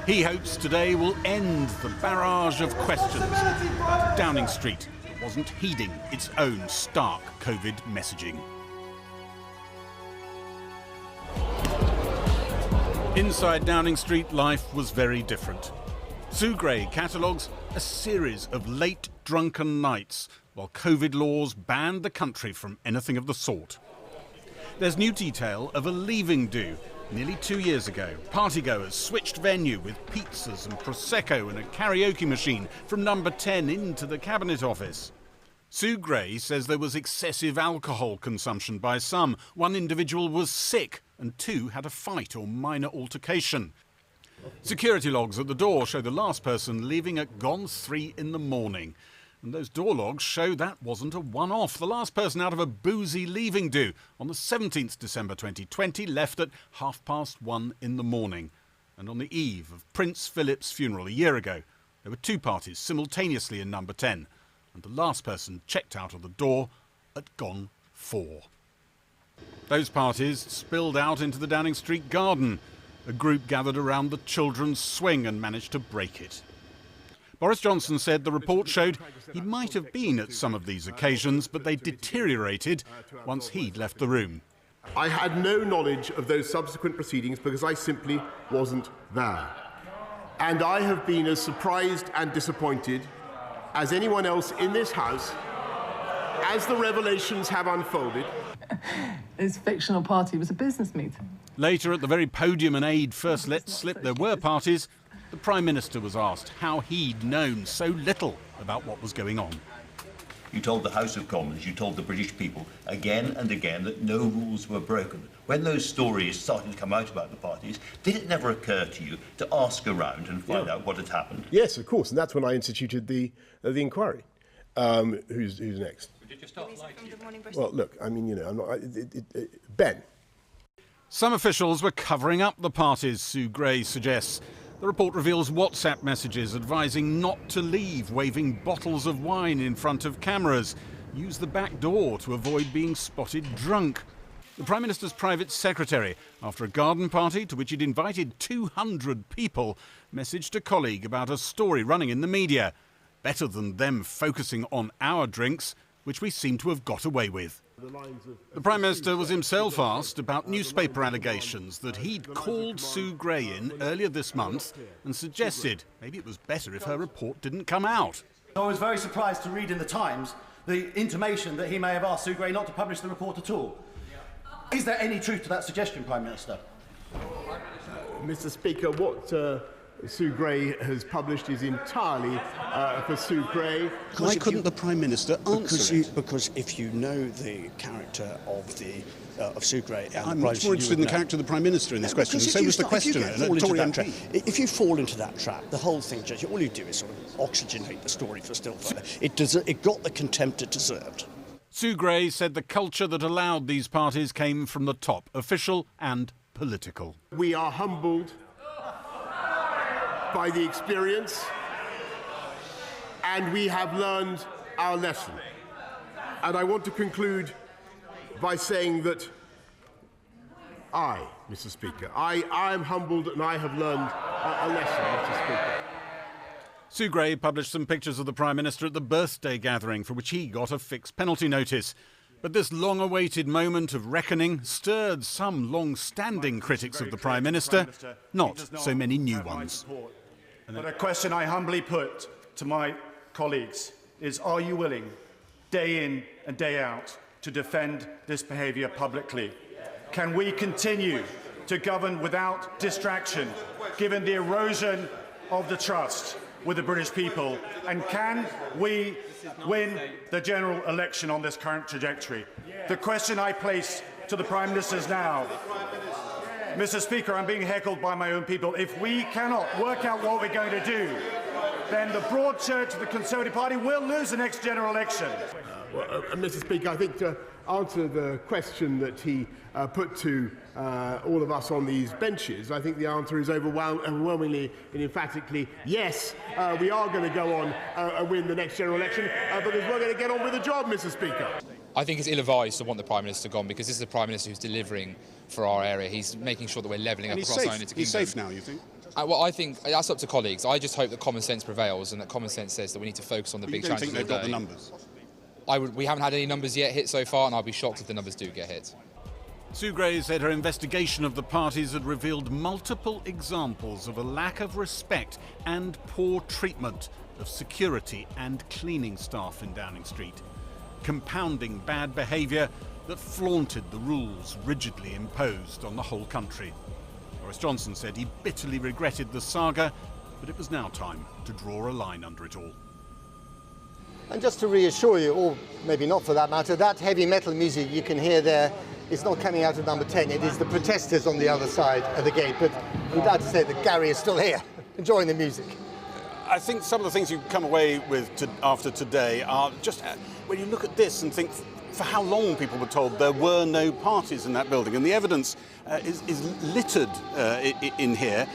He hopes today will end the barrage of questions. Downing Street wasn't heeding its own stark COVID messaging. Inside Downing Street, life was very different. Sue Gray catalogues a series of late drunken nights while COVID laws banned the country from anything of the sort. There's new detail of a leaving do. Nearly 2 years ago, partygoers switched venue with pizzas and Prosecco and a karaoke machine from number 10 into the Cabinet Office. Sue Gray says there was excessive alcohol consumption by some. One individual was sick and 2 had a fight or minor altercation. Security logs at the door show the last person leaving at gone 3 in the morning. And those door logs show that wasn't a one-off. The last person out of a boozy leaving do on the 17th December 2020 left at 1:30 in the morning. And on the eve of Prince Philip's funeral a year ago, there were 2 parties simultaneously in number 10. And the last person checked out of the door at gone 4. Those parties spilled out into the Downing Street garden. A group gathered around the children's swing and managed to break it. Boris Johnson said the report showed he might have been at some of these occasions, but they deteriorated once he'd left the room. I had no knowledge of those subsequent proceedings because I simply wasn't there. And I have been as surprised and disappointed as anyone else in this House as the revelations have unfolded. His fictional party was a business meeting. Later, at the very podium an aide first let slip there were parties, the Prime Minister was asked how he'd known so little about what was going on. You told the House of Commons, you told the British people again and again that no rules were broken. When those stories started to come out about the parties, did it never occur to you to ask around and find out what had happened? Yes, of course, and that's when I instituted the inquiry. Who's next? Did you start liking? Well, look, I mean, you know, I'm not. Ben. Some officials were covering up the parties, Sue Gray suggests. The report reveals WhatsApp messages advising not to leave, waving bottles of wine in front of cameras, use the back door to avoid being spotted drunk. The Prime Minister's private secretary, after a garden party to which he'd invited 200 people, messaged a colleague about a story running in the media. Better than them focusing on our drinks, which we seem to have got away with. The Prime Minister was himself asked about newspaper allegations that he'd called Sue Gray in earlier this month and suggested maybe it was better if her report didn't come out. I was very surprised to read in the Times the intimation that he may have asked Sue Gray not to publish the report at all. Is there any truth to that suggestion, Prime Minister? Mr. Speaker, what Sue Gray has published is entirely for Sue Gray. Why couldn't the Prime Minister answer it? Because if you know the character of Sue Gray, and I'm much more interested in the character of the Prime Minister in this question. So was the questioner, a Tory MP. If you fall into that trap, the whole thing, all you do is sort of oxygenate the story for still further. It got the contempt it deserved. Sue Gray said the culture that allowed these parties came from the top, official and political. We are humbled by the experience, and we have learned our lesson. And I want to conclude by saying that I, Mr. Speaker, I am humbled and I have learned a lesson, Mr. Speaker. Sue Gray published some pictures of the Prime Minister at the birthday gathering for which he got a fixed penalty notice. But this long-awaited moment of reckoning stirred some long-standing critics of the Prime Minister, not so many new ones. But a question I humbly put to my colleagues is, are you willing, day in and day out, to defend this behaviour publicly? Can we continue to govern without distraction, given the erosion of the trust with the British people? And can we win the general election on this current trajectory? The question I place to the Prime Minister is now, Mr. Speaker, I'm being heckled by my own people. If we cannot work out what we're going to do, then the broad church of the Conservative Party will lose the next general election. Mr. Speaker, I think to answer the question that he put to all of us on these benches, I think the answer is overwhelmingly and emphatically yes, we are going to go on and win the next general election, because we're going to get on with the job, Mr. Speaker. I think it's ill-advised to want the Prime Minister gone, because this is a Prime Minister who's delivering for our area. He's making sure that we're levelling up across our unity. He's safe now, you think? Well, I think that's up to colleagues. I just hope that common sense prevails and that common sense says that we need to focus on the big challenges of the day. You don't think they've got the numbers? We haven't had any numbers yet hit so far, and I'll be shocked if the numbers do get hit. Sue Gray said her investigation of the parties had revealed multiple examples of a lack of respect and poor treatment of security and cleaning staff in Downing Street, compounding bad behaviour that flaunted the rules rigidly imposed on the whole country. Boris Johnson said he bitterly regretted the saga, but it was now time to draw a line under it all. And just to reassure you, or maybe not for that matter, that heavy metal music you can hear there is not coming out of number 10. It is the protesters on the other side of the gate. But we're glad to say that Gary is still here, enjoying the music. I think some of the things you come away with after today are just when you look at this and think for how long people were told there were no parties in that building, and the evidence is littered in here.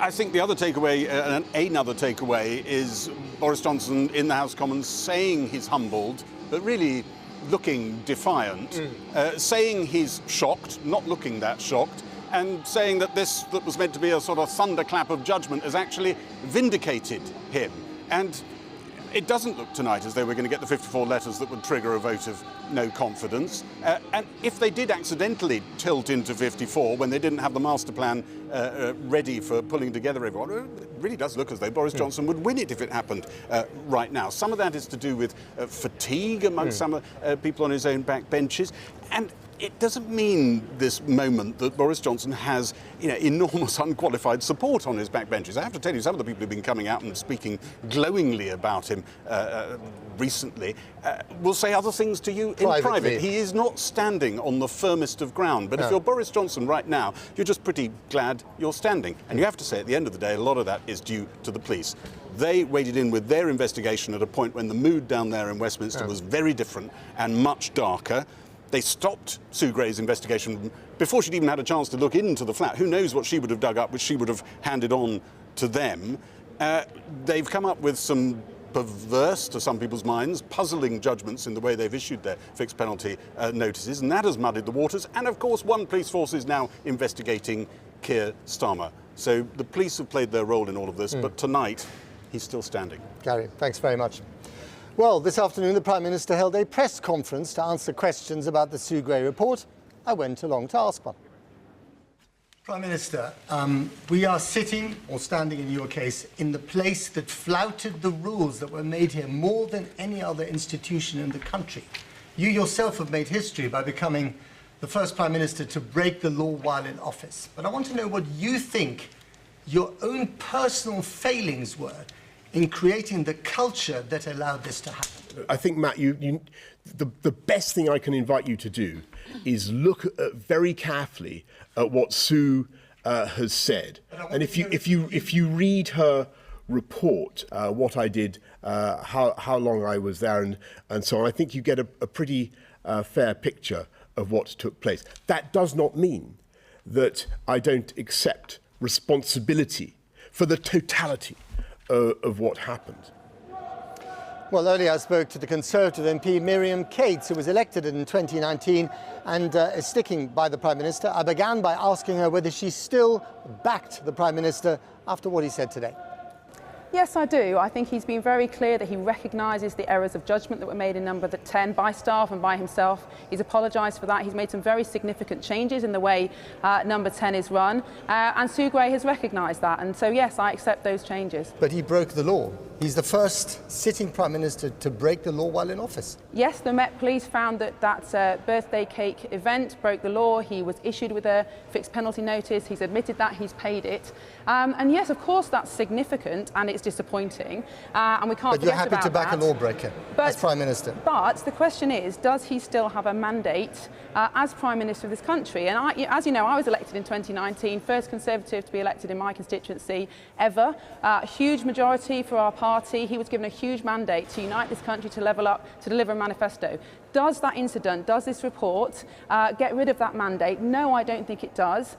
I think the other takeaway, another takeaway, is Boris Johnson in the House of Commons saying he's humbled, but really looking defiant, saying he's shocked, not looking that shocked, and saying that this that was meant to be a sort of thunderclap of judgment has actually vindicated him. And it doesn't look tonight as though we're going to get the 54 letters that would trigger a vote of no confidence. And if they did accidentally tilt into 54 when they didn't have the master plan ready for pulling together everyone, it really does look as though Boris Johnson would win it if it happened right now. Some of that is to do with fatigue amongst some people on his own back benches. And it doesn't mean this moment that Boris Johnson has, enormous unqualified support on his backbenches. I have to tell you, some of the people who've been coming out and speaking glowingly about him recently will say other things to you in private. He is not standing on the firmest of ground. But if you're Boris Johnson right now, you're just pretty glad you're standing. And you have to say, at the end of the day, a lot of that is due to the police. They waded in with their investigation at a point when the mood down there in Westminster was very different and much darker. They stopped Sue Gray's investigation before she'd even had a chance to look into the flat. Who knows what she would have dug up, which she would have handed on to them. They've come up with some perverse, to some people's minds, puzzling judgments in the way they've issued their fixed penalty notices, and that has muddied the waters. And, of course, one police force is now investigating Keir Starmer. So the police have played their role in all of this, but tonight he's still standing. Gary, thanks very much. Well, this afternoon the Prime Minister held a press conference to answer questions about the Sue Gray report. I went along to ask one. Prime Minister, we are sitting, or standing in your case, in the place that flouted the rules that were made here more than any other institution in the country. You yourself have made history by becoming the first Prime Minister to break the law while in office. But I want to know what you think your own personal failings were in creating the culture that allowed this to happen. I think, Matt, the best thing I can invite you to do is look very carefully at what Sue has said. And if you read her report, what I did, how long I was there, and so on, I think you get a pretty fair picture of what took place. That does not mean that I don't accept responsibility for the totality of what happened. Well, earlier I spoke to the Conservative MP Miriam Cates, who was elected in 2019 and is sticking by the Prime Minister. I began by asking her whether she still backed the Prime Minister after what he said today. Yes, I do. I think he's been very clear that he recognises the errors of judgment that were made in number 10 by staff and by himself. He's apologised for that. He's made some very significant changes in the way number 10 is run. And Sue Gray has recognised that. And so, yes, I accept those changes. But he broke the law. He's the first sitting Prime Minister to break the law while in office. Yes, the Met Police found that that birthday cake event broke the law. He was issued with a fixed penalty notice. He's admitted that. He's paid it. And yes, of course, that's significant and it's disappointing. And we can't forget about that. But you're happy to back a lawbreaker as Prime Minister? But the question is, does he still have a mandate as Prime Minister of this country? And as you know, I was elected in 2019, first Conservative to be elected in my constituency ever. Huge majority for our party. He was given a huge mandate to unite this country, to level up, to deliver a manifesto. Does that incident, does this report get rid of that mandate? No, I don't think it does.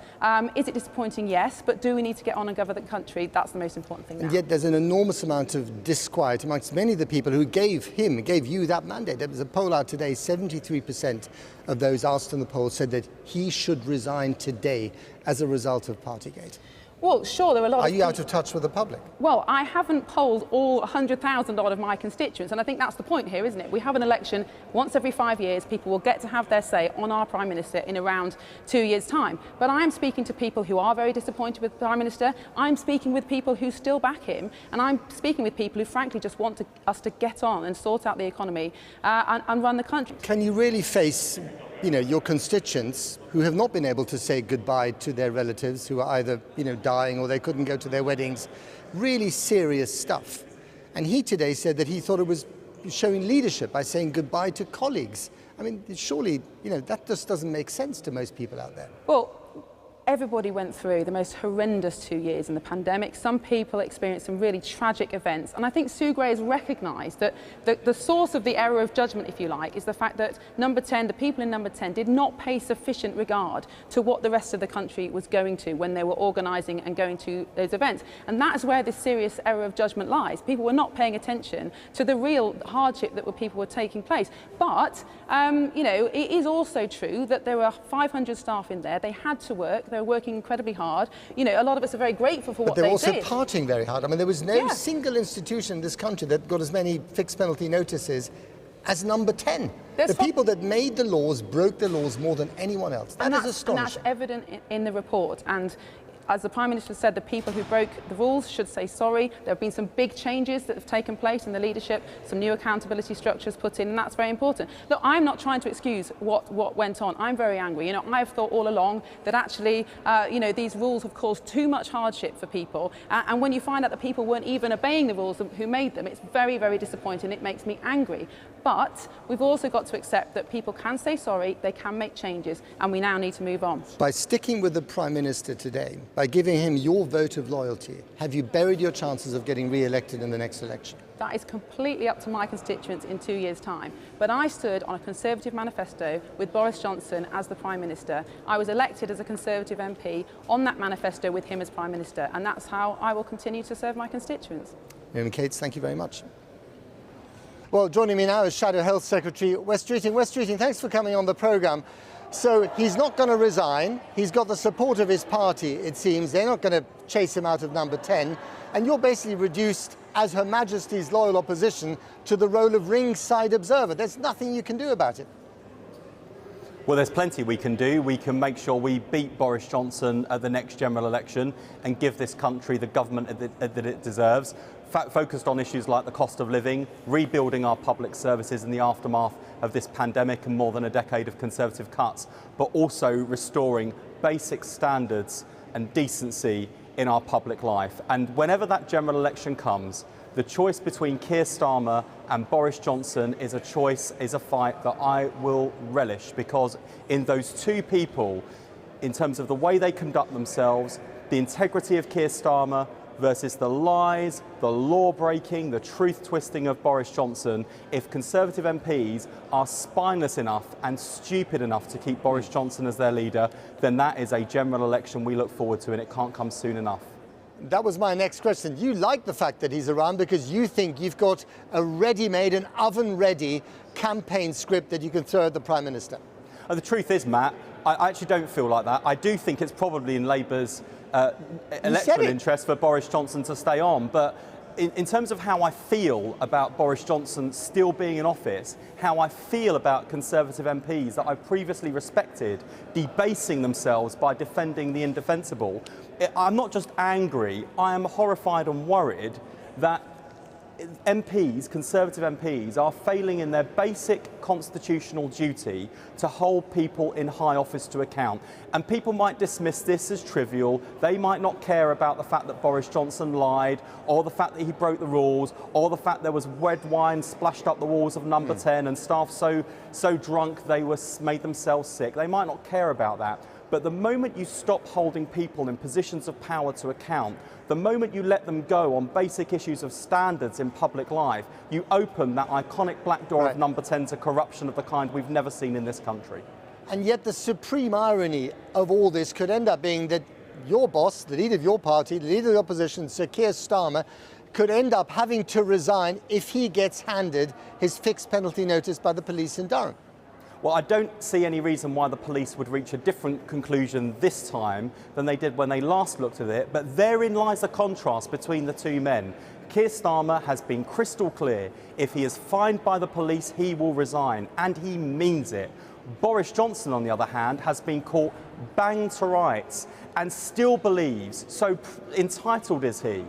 Is it disappointing? Yes. But do we need to get on and govern the country? That's the most important thing now. And yet there's an enormous amount of disquiet amongst many of the people who gave you that mandate. There was a poll out today, 73% of those asked in the poll said that he should resign today as a result of Partygate. Well, sure, there are a lot of... Are you out of touch with the public? Well, I haven't polled all 100,000 odd of my constituents, and I think that's the point here, isn't it? We have an election once every 5 years. People will get to have their say on our Prime Minister in around 2 years' time. But I am speaking to people who are very disappointed with the Prime Minister. I'm speaking with people who still back him, and I'm speaking with people who frankly just want us to get on and sort out the economy and run the country. Can you really face, your constituents who have not been able to say goodbye to their relatives who are either, dying or they couldn't go to their weddings? Really serious stuff. And he today said that he thought it was showing leadership by saying goodbye to colleagues. I mean, surely, that just doesn't make sense to most people out there. Well, everybody went through the most horrendous 2 years in the pandemic. Some people experienced some really tragic events. And I think Sue Gray has recognised that the source of the error of judgment, if you like, is the fact that the people in number 10 did not pay sufficient regard to what the rest of the country was going to when they were organising and going to those events. And that is where this serious error of judgment lies. People were not paying attention to the real hardship that people were taking place. But, it is also true that there were 500 staff in there. They had to work. They were working incredibly hard. A lot of us are very grateful for what they did. But they were also partying very hard. I mean, there was no single institution in this country that got as many fixed penalty notices as number 10. The people that made the laws broke the laws more than anyone else. That is astonishing. And that's evident in the report. And as the Prime Minister said, the people who broke the rules should say sorry. There have been some big changes that have taken place in the leadership, some new accountability structures put in, and that's very important. Look, I'm not trying to excuse what went on. I'm very angry. I've thought all along that actually, these rules have caused too much hardship for people. And when you find out that people weren't even obeying the rules who made them, it's very, very disappointing. It makes me angry. But we've also got to accept that people can say sorry, they can make changes, and we now need to move on. By sticking with the Prime Minister today, by giving him your vote of loyalty, have you buried your chances of getting re-elected in the next election? That is completely up to my constituents in 2 years' time. But I stood on a Conservative manifesto with Boris Johnson as the Prime Minister. I was elected as a Conservative MP on that manifesto with him as Prime Minister, and that's how I will continue to serve my constituents. Naomi Cates, thank you very much. Well, joining me now is Shadow Health Secretary Wes Streeting. Wes Streeting, thanks for coming on the programme. So he's not going to resign. He's got the support of his party, it seems. They're not going to chase him out of number 10. And you're basically reduced, as Her Majesty's loyal opposition, to the role of ringside observer. There's nothing you can do about it. Well, there's plenty we can do. We can make sure we beat Boris Johnson at the next general election and give this country the government that it deserves, focused on issues like the cost of living, rebuilding our public services in the aftermath of this pandemic and more than a decade of Conservative cuts, but also restoring basic standards and decency in our public life. And whenever that general election comes, the choice between Keir Starmer and Boris Johnson is a fight that I will relish, because in those two people, in terms of the way they conduct themselves, the integrity of Keir Starmer versus the lies, the law-breaking, the truth-twisting of Boris Johnson, if Conservative MPs are spineless enough and stupid enough to keep Boris Johnson as their leader, then that is a general election we look forward to, and it can't come soon enough. That was my next question. You like the fact that he's around because you think you've got a ready-made, an oven-ready campaign script that you can throw at the Prime Minister. The truth is, Matt, I actually don't feel like that. I do think it's probably in Labour's electoral interest for Boris Johnson to stay on. But in terms of how I feel about Boris Johnson still being in office, how I feel about Conservative MPs that I've previously respected debasing themselves by defending the indefensible, I'm not just angry, I am horrified and worried that MPs, Conservative MPs, are failing in their basic constitutional duty to hold people in high office to account. And people might dismiss this as trivial. They might not care about the fact that Boris Johnson lied, or the fact that he broke the rules, or the fact there was red wine splashed up the walls of number 10 and staff so drunk they made themselves sick. They might not care about that. But the moment you stop holding people in positions of power to account, the moment you let them go on basic issues of standards in public life, you open that iconic black door of number 10 to corruption of the kind we've never seen in this country. And yet the supreme irony of all this could end up being that your boss, the leader of your party, the leader of the opposition, Sir Keir Starmer, could end up having to resign if he gets handed his fixed penalty notice by the police in Durham. Well, I don't see any reason why the police would reach a different conclusion this time than they did when they last looked at it, but therein lies a contrast between the two men. Keir Starmer has been crystal clear. If he is fined by the police, he will resign, and he means it. Boris Johnson, on the other hand, has been caught bang to rights and still believes, so entitled is he,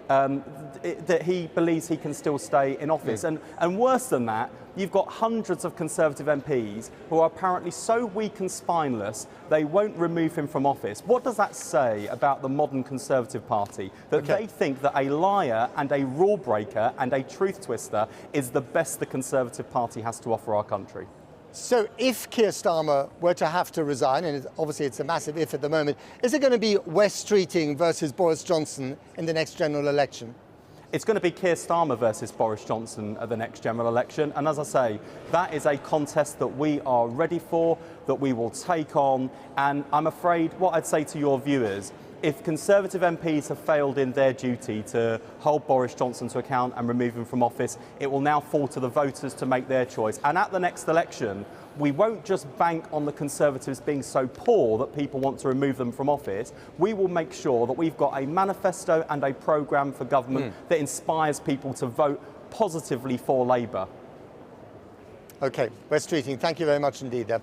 that he believes he can still stay in office. And worse than that, you've got hundreds of Conservative MPs who are apparently so weak and spineless they won't remove him from office. What does that say about the modern Conservative Party? That they think that a liar and a rule breaker and a truth twister is the best the Conservative Party has to offer our country. So if Keir Starmer were to have to resign, and obviously it's a massive if at the moment, is it going to be West Streeting versus Boris Johnson in the next general election? It's going to be Keir Starmer versus Boris Johnson at the next general election. And as I say, that is a contest that we are ready for, that we will take on. And I'm afraid what I'd say to your viewers, if Conservative MPs have failed in their duty to hold Boris Johnson to account and remove him from office, it will now fall to the voters to make their choice. And at the next election, we won't just bank on the Conservatives being so poor that people want to remove them from office. We will make sure that we've got a manifesto and a programme for government that inspires people to vote positively for Labour. OK, West Streeting, thank you very much indeed there.